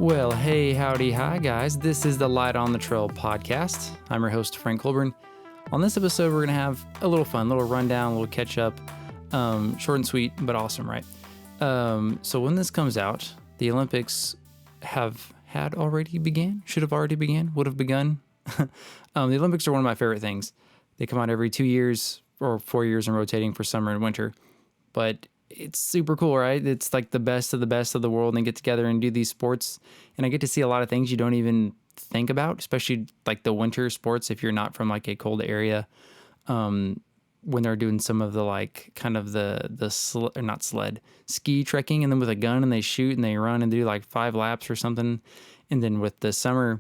Well, hey, howdy, hi, guys. This is the Light on the Trail podcast. I'm your host, Frank Colburn. On this episode, we're going to have a little fun, little rundown, a little catch up. Short and sweet, but awesome, right? So when this comes out, the Olympics had already began, should have already began, would have begun. The Olympics are one of my favorite things. They come out every 2 years or 4 years and rotating for summer and winter. But it's super cool, right? It's like the best of the world, and they get together and do these sports. And I get to see a lot of things you don't even think about, especially like the winter sports if you're not from like a cold area. When they're doing some of the like kind of ski trekking, and then with a gun, and they shoot and they run and do like 5 laps or something. And then with the summer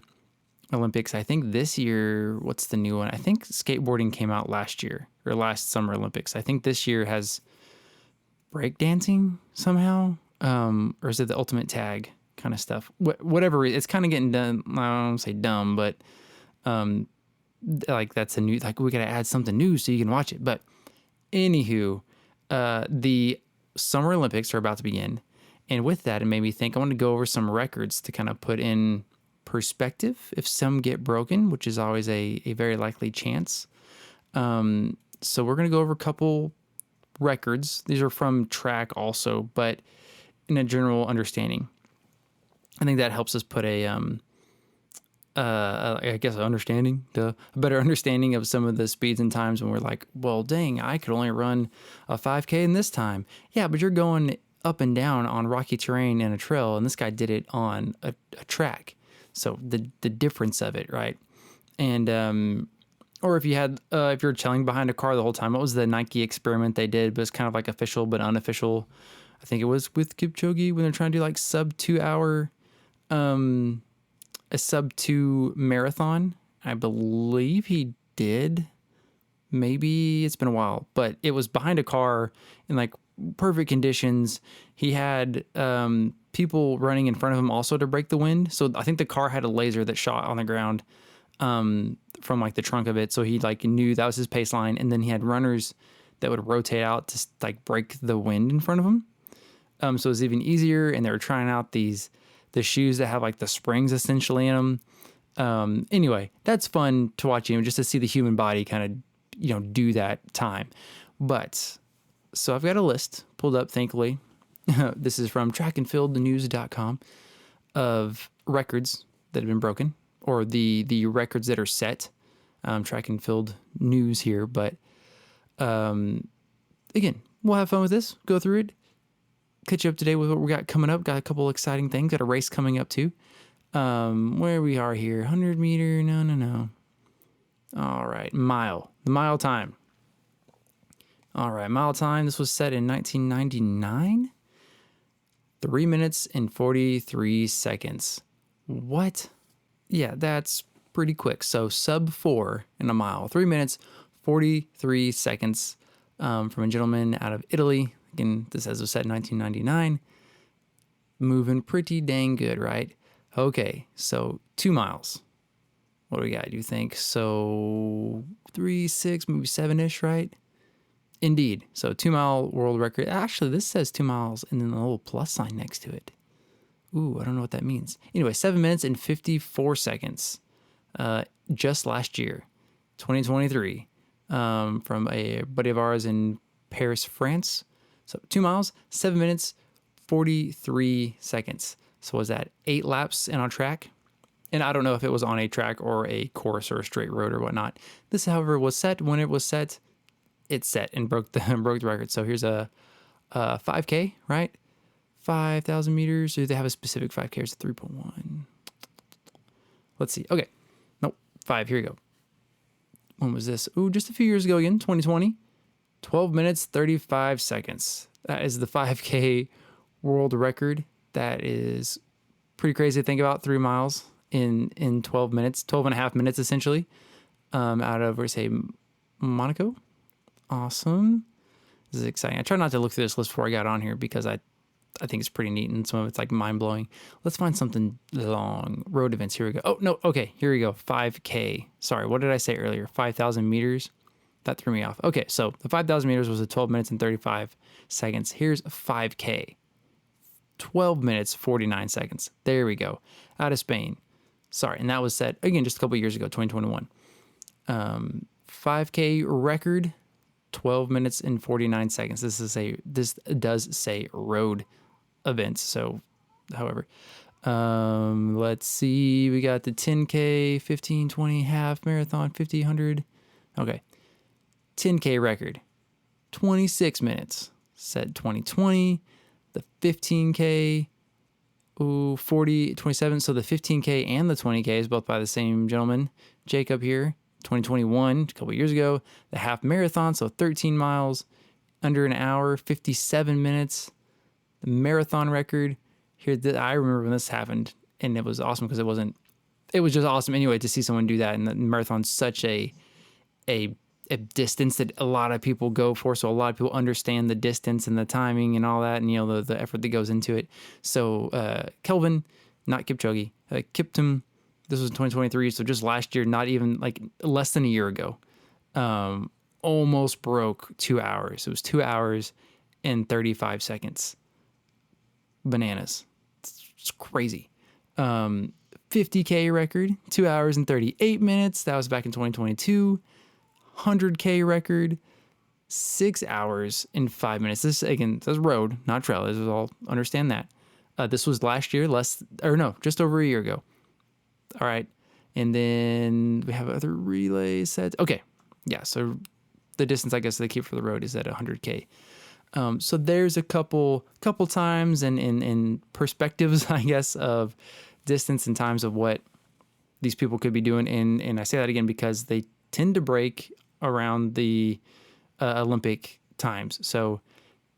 Olympics, I think this year, what's the new one? I think skateboarding came out last year or last summer Olympics. I think this year has breakdancing somehow, or is it the ultimate tag kind of stuff? Whatever, it's kind of getting done. I don't say dumb, but like that's a new, like we gotta add something new so you can watch it. But anywho, the Summer Olympics are about to begin, and with that, it made me think I want to go over some records to kind of put in perspective if some get broken, which is always a very likely chance. So we're gonna go over a couple records. These are from track also, but in a general understanding. I think that helps us put a better understanding of some of the speeds and times when we're like, well, dang, I could only run a 5K in this time. Yeah, but you're going up and down on rocky terrain and a trail, and this guy did it on a track. So the difference of it, right? And or if you're chilling behind a car the whole time, what was the Nike experiment they did? But it's kind of like official but unofficial. I think it was with Kipchoge when they're trying to do like sub 2 hour, a sub 2 marathon. I believe he did. Maybe it's been a while, but it was behind a car in like perfect conditions. He had people running in front of him also to break the wind. So I think the car had a laser that shot on the ground from like the trunk of it. So he like knew that was his pace line. And then he had runners that would rotate out to like break the wind in front of him. So it was even easier. And they were trying out the shoes that have like the springs essentially in them. Anyway, that's fun to watch, just to see the human body kind of, do that time. But so I've got a list pulled up, thankfully. This is from trackandfieldnews.com of records that have been broken, or the records that are set. Track and field news here, but again, we'll have fun with this, go through it, catch you up to date with what we got coming up. Got a couple exciting things, got a race coming up too. Where we are here, 100 meter, no. All right, the mile time. All right, mile time, this was set in 1999. 3 minutes and 43 seconds. What? Yeah, that's pretty quick. So sub 4 in a mile, 3 minutes, 43 seconds, from a gentleman out of Italy. Again, this was set in 1999. Moving pretty dang good, right? Okay, so 2 miles. What do we got? You think? So 3, 6, maybe 7-ish, right? Indeed. So 2 mile world record. Actually, this says 2 miles and then a little plus sign next to it. Ooh, I don't know what that means. Anyway, 7 minutes and 54 seconds. Just last year, 2023, from a buddy of ours in Paris, France. So 2 miles, 7 minutes, 43 seconds. So was that 8 laps and on track? And I don't know if it was on a track or a course or a straight road or whatnot. This, however, was set. When it was set, it set and broke the record. So here's a 5K, right? 5,000 meters. Or do they have a specific 5K? It's 3.1. Let's see. Okay. Nope. 5. Here we go. When was this? Ooh, just a few years ago again, 2020. 12 minutes, 35 seconds. That is the 5K world record. That is pretty crazy to think about. 3 miles in 12 minutes, 12 and a half minutes essentially, out of, Monaco. Awesome. This is exciting. I tried not to look through this list before I got on here because I think it's pretty neat and some of it's like mind blowing. Let's find something long. Road events. Here we go. Oh, no. Okay. Here we go. 5K. Sorry. What did I say earlier? 5,000 meters. That threw me off. Okay. So the 5,000 meters was a 12 minutes and 35 seconds. Here's 5K. 12 minutes, 49 seconds. There we go. Out of Spain. Sorry. And that was set, again, just a couple years ago, 2021. 5K record, 12 minutes and 49 seconds. This does say road events. So, however, let's see. We got the 10K, 15, 20, half, marathon, 50, 100. Okay. 10K record, 26 minutes. Set 2020. The 15K, 40, 27. So the 15K and the 20K is both by the same gentleman, Jacob here. 2021, a couple years ago. The half marathon, so 13 miles, under an hour, 57 minutes. The marathon record here. I remember when this happened, and it was awesome because it was just awesome anyway to see someone do that. And the marathon's such a distance that a lot of people go for. So a lot of people understand the distance and the timing and all that, and the effort that goes into it. So Kelvin, not Kipchoge, Kiptum. This was 2023, so just last year, not even like less than a year ago, almost broke 2 hours. It was 2 hours and 35 seconds. Bananas. It's crazy. 50K record, 2 hours and 38 minutes. That was back in 2022. 100K record, 6 hours and 5 minutes. This, again, that's road, not trail. This is all, understand that. This was last year, just over a year ago. All right. And then we have other relay sets. Okay. Yeah. So the distance I guess they keep for the road is at 100K. So there's a couple times and perspectives, I guess, of distance and times of what these people could be doing. And I say that again because they tend to break around the Olympic times. So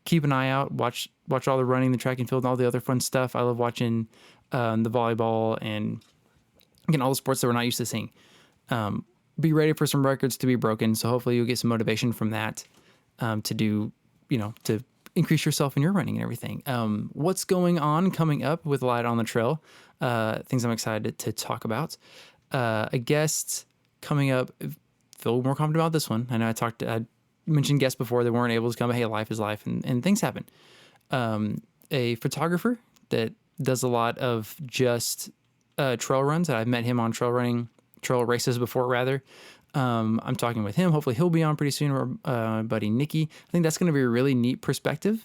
keep an eye out, watch all the running, the track and field, and all the other fun stuff. I love watching the volleyball and, again, all the sports that we're not used to seeing. Be ready for some records to be broken. So hopefully you'll get some motivation from that to do, to increase yourself in your running and everything. What's going on coming up with Light on the Trail? Things I'm excited to talk about. A guest coming up. Feel more confident about this one. I know I mentioned guests before that weren't able to come, but hey, life is life and things happen. A photographer that does a lot of just trail runs. I've met him on trail races before, rather. I'm talking with him. Hopefully he'll be on pretty soon. Our buddy Nikki. I think that's going to be a really neat perspective.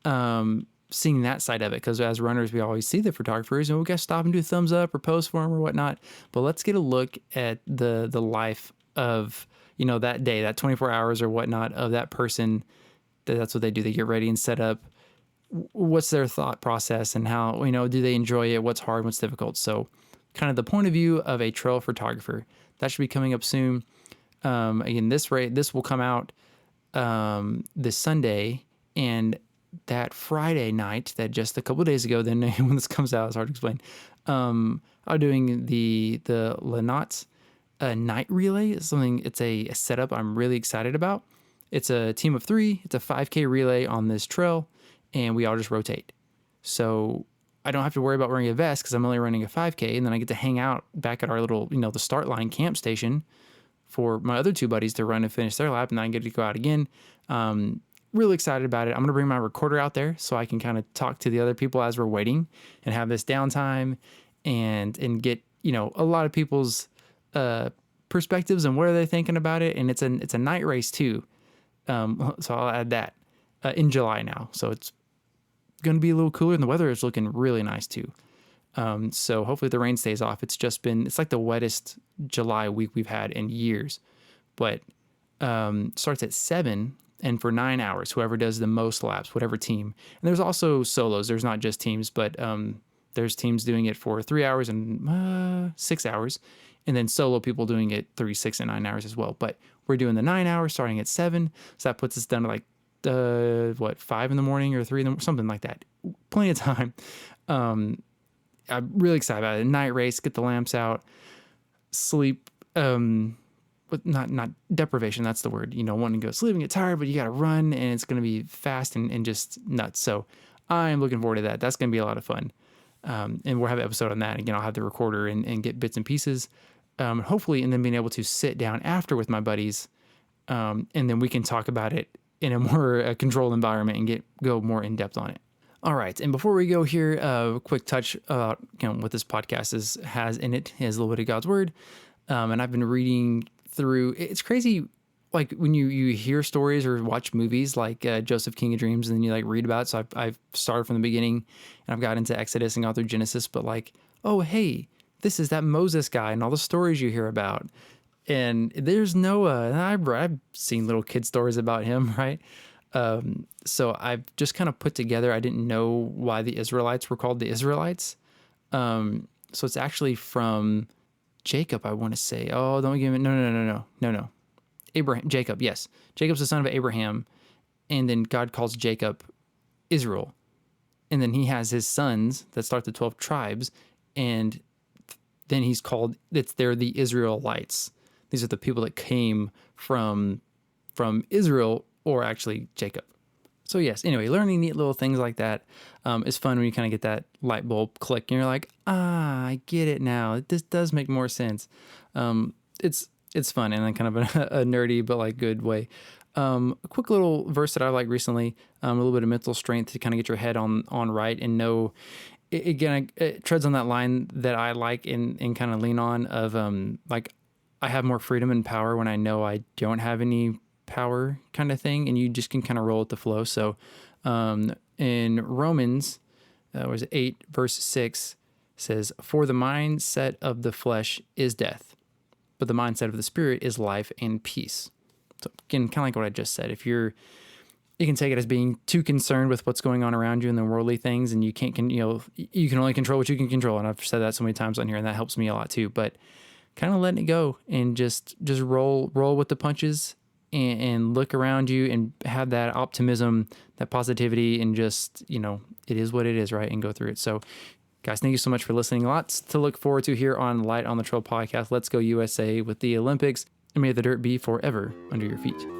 Seeing that side of it, because as runners, we always see the photographers and we got to stop and do a thumbs up or pose for them or whatnot. But let's get a look at the life of, that day, that 24 hours or whatnot of that person. That's what they do. They get ready and set up. What's their thought process and how, do they enjoy it? What's hard, what's difficult? So kind of the point of view of a trail photographer. That should be coming up soon. Again, this will come out this Sunday, and that Friday night, that just a couple of days ago, then when this comes out, it's hard to explain. I'm doing the LOTT night relay. It's a setup I'm really excited about. It's a team of 3. It's a 5K relay on this trail, and we all just rotate. So I don't have to worry about wearing a vest because I'm only running a 5K, and then I get to hang out back at our little, the start line camp station for my other 2 buddies to run and finish their lap, and then I get to go out again. Really excited about it. I'm going to bring my recorder out there so I can kind of talk to the other people as we're waiting and have this downtime and get, a lot of people's perspectives and what are they thinking about it. And it's a night race too. So I'll add that in July now. So it's going to be a little cooler, and the weather is looking really nice too. So hopefully the rain stays off. It's like the wettest July week we've had in years, but starts at 7 and for 9 hours, whoever does the most laps, whatever team. And there's also solos. There's not just teams, but there's teams doing it for 3 hours and 6 hours, and then solo people doing it 3, 6, and 9 hours as well. But we're doing the 9 hours starting at 7. So that puts us down to like 5 in the morning or 3 in the something like that. Plenty of time. I'm really excited about it. Night race, get the lamps out, sleep, but not deprivation. That's the word, wanting to go sleep and get tired, but you got to run, and it's going to be fast and just nuts. So I'm looking forward to that. That's going to be a lot of fun. And we'll have an episode on that. Again, I'll have the recorder and get bits and pieces, hopefully, and then being able to sit down after with my buddies. And then we can talk about it in a more controlled environment and go more in depth on it. All right, and before we go here, a quick touch about what this podcast has in it is a little bit of God's word, and I've been reading through. It's crazy, like when you hear stories or watch movies like Joseph King of Dreams, and then you like read about it. So I've started from the beginning, and I've got into Exodus and gone through Genesis, but like, oh hey, this is that Moses guy and all the stories you hear about. And there's Noah, and I've seen little kid stories about him, right? So I've just kind of put together, I didn't know why the Israelites were called the Israelites. So it's actually from Jacob, I want to say. Oh, don't give me, no. Jacob, yes. Jacob's the son of Abraham. And then God calls Jacob Israel. And then he has his sons that start the 12 tribes. And then they're the Israelites. These are the people that came from Israel, or actually Jacob. So yes, anyway, learning neat little things like that is fun when you kind of get that light bulb click and you're like, I get it now. This does make more sense. It's fun and then kind of a nerdy but like good way. A quick little verse that I like recently, a little bit of mental strength to kind of get your head on right and know. It treads on that line that I like and kind of lean on of like I have more freedom and power when I know I don't have any power kind of thing, and you just can kind of roll with the flow. So in Romans was 8 verse 6 says, for the mindset of the flesh is death, but the mindset of the spirit is life and peace. So again, kind of like what I just said, if you can take it as being too concerned with what's going on around you and the worldly things, and you can only control what you can control. And I've said that so many times on here, and that helps me a lot too, but kind of letting it go and just roll with the punches and look around you and have that optimism, that positivity, and just, it is what it is, right? And go through it. So guys, thank you so much for listening. Lots to look forward to here on Light on the Trail podcast. Let's go USA with the Olympics, and may the dirt be forever under your feet.